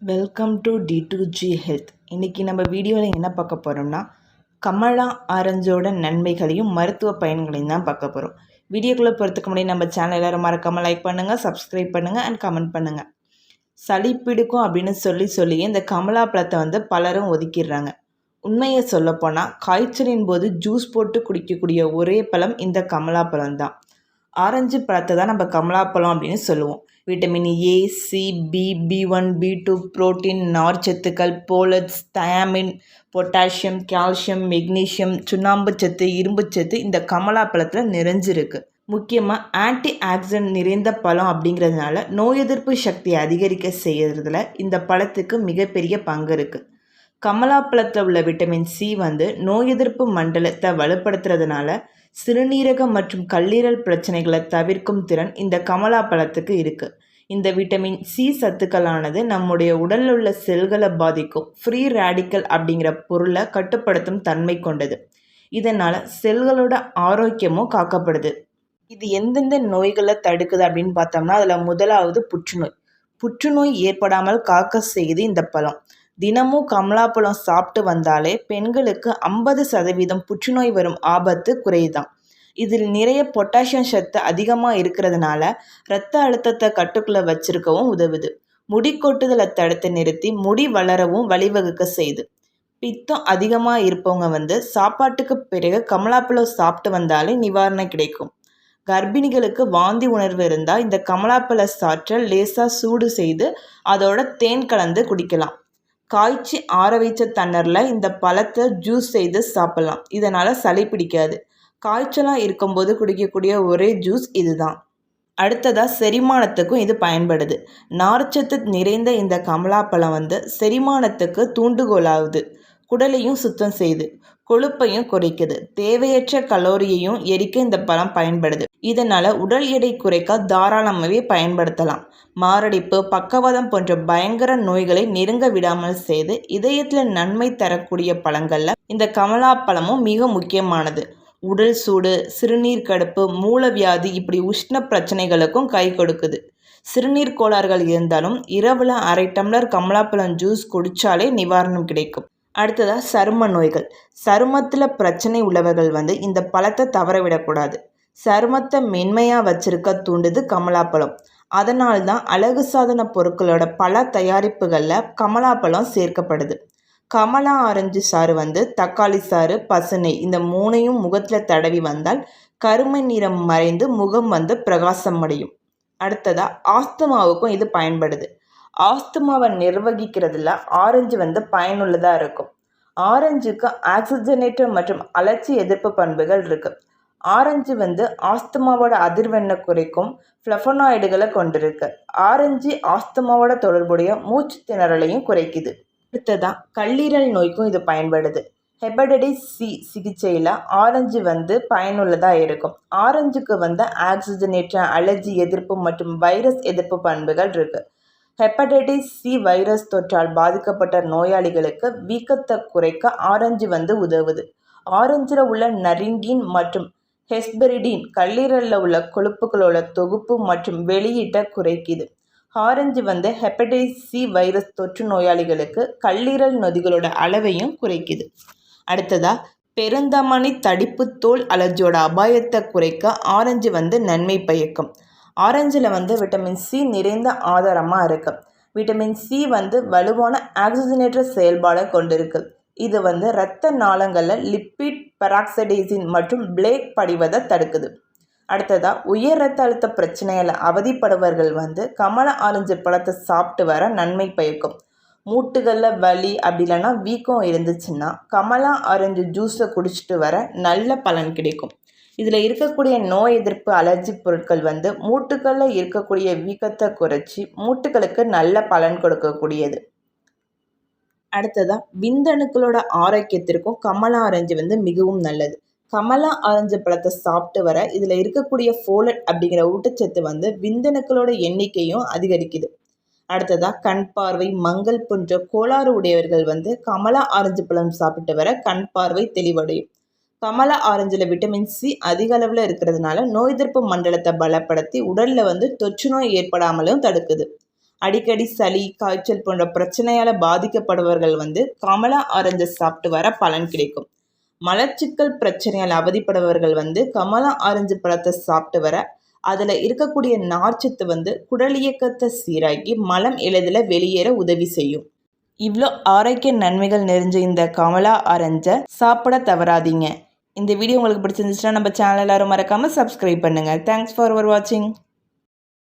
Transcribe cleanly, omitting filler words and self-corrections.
Welcome to D2G health. இன்றைக்கி நம்ம வீடியோவில் என்ன பார்க்க போகிறோம்னா, கமலா ஆரஞ்சோட நன்மைகளையும் மருத்துவ பயன்களையும் தான் பார்க்க போகிறோம். வீடியோக்குள்ளே போகிறதுக்கு முன்னாடி நம்ம சேனல் எல்லோரும் மறக்காமல் லைக் பண்ணுங்கள், சப்ஸ்கிரைப் பண்ணுங்கள் அண்ட் கமெண்ட் பண்ணுங்கள். சளி பிடிக்கும் அப்படின்னு சொல்லி இந்த கமலா பழத்தை பலரும் ஒதுக்கிடுறாங்க. உண்மையை சொல்லப்போனால் காய்ச்சலின் போது ஜூஸ் போட்டு குடிக்கக்கூடிய ஒரே பழம் இந்த கமலா பழம் தான். ஆரஞ்சு பழத்தை தான் நம்ம கமலாப்பழம் அப்படின்னு சொல்லுவோம். Vitamin A, C, B, B1, B2, protein, நார்ச்சத்துக்கள், folates, thiamine, potassium, calcium, magnesium, சுண்ணாம்பு சத்து, இரும்பு சத்து இந்த கமலாப்பழத்தில் நிறைஞ்சிருக்கு. முக்கியமாக ஆன்டி ஆக்சிடென்ட் நிறைந்த பழம் அப்படிங்கிறதுனால நோய் எதிர்ப்பு சக்தியை அதிகரிக்க செய்கிறதுல இந்த பழத்துக்கு மிகப்பெரிய பங்கு இருக்குது. கமலாப்பழத்தில் உள்ள விட்டமின் சி நோய் எதிர்ப்பு மண்டலத்தை வலுப்படுத்துறதுனால சிறுநீரகம் மற்றும் கல்லீரல் பிரச்சனைகளை தவிர்க்கும் திறன் இந்த கமலாப்பழத்துக்கு இருக்குது. இந்த விட்டமின் சி சத்துக்களானது நம்முடைய உடலில் உள்ள செல்களை பாதிக்கும் ஃப்ரீ ரேடிக்கல் அப்படிங்கிற பொருளை கட்டுப்படுத்தும் தன்மை கொண்டது. இதனால் செல்களோட ஆரோக்கியமும் காக்கப்படுது. இது எந்தெந்த நோய்களை தடுக்குது அப்படின்னு பார்த்தோம்னா, அதில் முதலாவது புற்றுநோய் ஏற்படாமல் காக்க செய்யுது இந்த பழம். தினமும் கமலாப்பழம் சாப்பிட்டு வந்தாலே பெண்களுக்கு 50% புற்றுநோய் வரும் ஆபத்து குறையுதான். இதில் நிறைய பொட்டாசியம் சத்து அதிகமாக இருக்கிறதுனால இரத்த அழுத்தத்தை கட்டுக்குள்ளே வச்சிருக்கவும் உதவுது. முடி கொட்டுதலை தடுத்து நிறுத்தி முடி வளரவும் வழிவகுக்க செய்யுது. பித்தம் அதிகமாக இருப்பவங்க சாப்பாட்டுக்கு பிறகு கமலாப்பழம் சாப்பிட்டு வந்தாலே நிவாரணம் கிடைக்கும். கர்ப்பிணிகளுக்கு வாந்தி உணர்வு இருந்தால் இந்த கமலாப்பழ சாற்றை லேசாக சூடு செய்து அதோட தேன் கலந்து குடிக்கலாம். காய்ச்சி ஆற வைச்ச தண்ணரில் இந்த பழத்தை ஜூஸ் செய்து சாப்பிட்லாம். இதனால் சளி பிடிக்காது. காய்ச்சலாக இருக்கும்போது குடிக்கக்கூடிய ஒரே ஜூஸ் இதுதான். அடுத்ததாக செரிமானத்துக்கும் இது பயன்படுது. நார்ச்சத்து நிறைந்த இந்த கமலாப்பழம் செரிமானத்துக்கு தூண்டுகோலாகுது. குடலையும் சுத்தம் செய்யுது. கொழுப்பையும் குறைக்குது. தேவையற்ற கலோரியையும் எரிக்க இந்த பழம் பயன்படுது. இதனால் உடல் எடை குறைக்க தாராளமாகவே பயன்படுத்தலாம். மாரடைப்பு, பக்கவாதம் போன்ற பயங்கர நோய்களை நெருங்க விடாமல் செய்து இதயத்தில் நன்மை தரக்கூடிய பழங்களில் இந்த கமலாப்பழமும் மிக முக்கியமானது. உடல் சூடு, சிறுநீர் கடுப்பு, மூலவியாதி இப்படி உஷ்ண பிரச்சனைகளுக்கும் கை கொடுக்குது. சிறுநீர் கோளாறுகள் இருந்தாலும் இரவில் 1/2 டம்ளர் கமலாப்பழம் ஜூஸ் குடித்தாலே நிவாரணம் கிடைக்கும். அடுத்ததாக சரும நோய்கள். சருமத்தில் பிரச்சனை உள்ளவர்கள் இந்த பழத்தை தவற விடக்கூடாது. சருமத்தை மென்மையாக வச்சிருக்க தூண்டுது கமலாப்பழம். அதனால்தான் அழகு சாதன பொருட்களோட பல தயாரிப்புகளில் கமலாப்பழம் சேர்க்கப்படுது. கமலா ஆரஞ்சு சாறு தக்காளி சாறு, பசுனை இந்த 3ஐயும் முகத்தில் தடவி வந்தால் கருமை நிறம் மறைந்து முகம் பிரகாசம் அடையும். அடுத்ததாக ஆஸ்துமாவுக்கும் இது பயன்படுது. ஆஸ்துமாவை நிர்வகிக்கிறதுல ஆரஞ்சு பயனுள்ளதாக இருக்கும். ஆரஞ்சுக்கு ஆக்சிஜனேட்டர் மற்றும் அலர்ச்சி எதிர்ப்பு பண்புகள் இருக்குது. ஆரஞ்சு ஆஸ்துமாவோட அதிர்வெண்ணை குறைக்கும் ஃப்ளவனாய்டுகளை கொண்டிருக்கு. ஆரஞ்சு ஆஸ்துமாவோட தொடர்புடைய மூச்சு திணறலையும் குறைக்குது. அடுத்ததாக கல்லீரல் நோய்க்கும் இது பயன்படுது. ஹெப்படைட்டிஸ் சி சிகிச்சையில் ஆரஞ்சு பயனுள்ளதாக இருக்கும். ஆரஞ்சுக்கு ஆக்சிஜனேட்டர், அலர்ஜி எதிர்ப்பு மற்றும் வைரஸ் எதிர்ப்பு பண்புகள் இருக்குது. ஹெப்படைட்டிஸ் சி வைரஸ் தொற்றால் பாதிக்கப்பட்ட நோயாளிகளுக்கு வீக்கத்தை குறைக்க ஆரஞ்சு உதவுது. ஆரஞ்சில் உள்ள நரிங்கின் மற்றும் ஹெஸ்பெரிடின் கல்லீரலில் உள்ள கொழுப்புகளோட தொகுப்பு மற்றும் வெளியீட்டை குறைக்குது. ஆரஞ்சு ஹெப்படைட்டிஸ் சி வைரஸ் தொற்று நோயாளிகளுக்கு கல்லீரல் நொதிகளோட அளவையும் குறைக்குது. அடுத்ததாக பெருந்தமனி தடிப்பு தோல் அலர்ஜியோட அபாயத்தை குறைக்க ஆரஞ்சு நன்மை பயக்கும். ஆரஞ்சில் விட்டமின் சி நிறைந்த ஆதாரமாக இருக்குது. விட்டமின் சி வலுவான ஆக்சிஜனேற்ற செயல்பாடை கொண்டிருக்கு. இது இரத்த நாளங்களில் லிப்பிட் பெராக்சைடேசின் மற்றும் பிளேக் படிவதை தடுக்குது. அடுத்ததாக உயர் இரத்த அழுத்த பிரச்சனைகளை அவதிப்படுபவர்கள் கமலா ஆரஞ்சு பழத்தை சாப்பிட்டு வர நன்மை பயக்கும். மூட்டுகளில் வலி அப்படி இல்லைன்னா வீக்கம் இருந்துச்சுன்னா கமலா ஆரஞ்சு ஜூஸை குடிச்சிட்டு வர நல்ல பலன் கிடைக்கும். இதில் இருக்கக்கூடிய நோய் எதிர்ப்பு அலர்ஜி பொருட்கள் மூட்டுகளில் இருக்கக்கூடிய வீக்கத்தை குறைச்சி மூட்டுகளுக்கு நல்ல பலன் கொடுக்கக்கூடியது. அடுத்ததாக விந்தணுக்களோட ஆரோக்கியத்திற்கும் கமலா ஆரஞ்சு மிகவும் நல்லது. கமலா ஆரஞ்சு பழத்தை சாப்பிட்டு வர இதில் இருக்கக்கூடிய ஃபோலட் அப்படிங்கிற ஊட்டச்சத்து விந்தணுக்களோட எண்ணிக்கையும் அதிகரிக்குது. அடுத்ததாக கண் பார்வை மங்கல் போன்ற கோளாறு உடையவர்கள் கமலா ஆரஞ்சு பழம் சாப்பிட்டு வர கண் பார்வை தெளிவடையும். கமலா ஆரஞ்சில் விட்டமின் சி அதிக அளவில் இருக்கிறதுனால நோய் எதிர்ப்பு மண்டலத்தை பலப்படுத்தி உடலில் தொற்று நோய் ஏற்படாமலும் தடுக்குது. அடிக்கடி சளி காய்ச்சல் போன்ற பிரச்சனையால் பாதிக்கப்படுபவர்கள் கமலா ஆரஞ்சை சாப்பிட்டு வர பலன் கிடைக்கும். மலச்சிக்கல் பிரச்சனையால் அவதிப்படுபவர்கள் கமலா ஆரஞ்சு பழத்தை சாப்பிட்டு வர அதில் இருக்கக்கூடிய நார்ச்சத்து குடல் இயக்கத்தை சீராக்கி மலம் எளிதில் வெளியேற உதவி செய்யும். இவ்வளோ ஆரோக்கிய நன்மைகள் நிறைஞ்ச இந்த கமலா ஆரஞ்சை சாப்பிட தவறாதீங்க. இந்த வீடியோ உங்களுக்கு பிடிச்சிருந்துச்சுன்னா நம்ம சேனல் எல்லாரும் மறக்காமல் சப்ஸ்கிரைப் பண்ணுங்கள். தேங்க்ஸ் ஃபார் வாட்சிங்.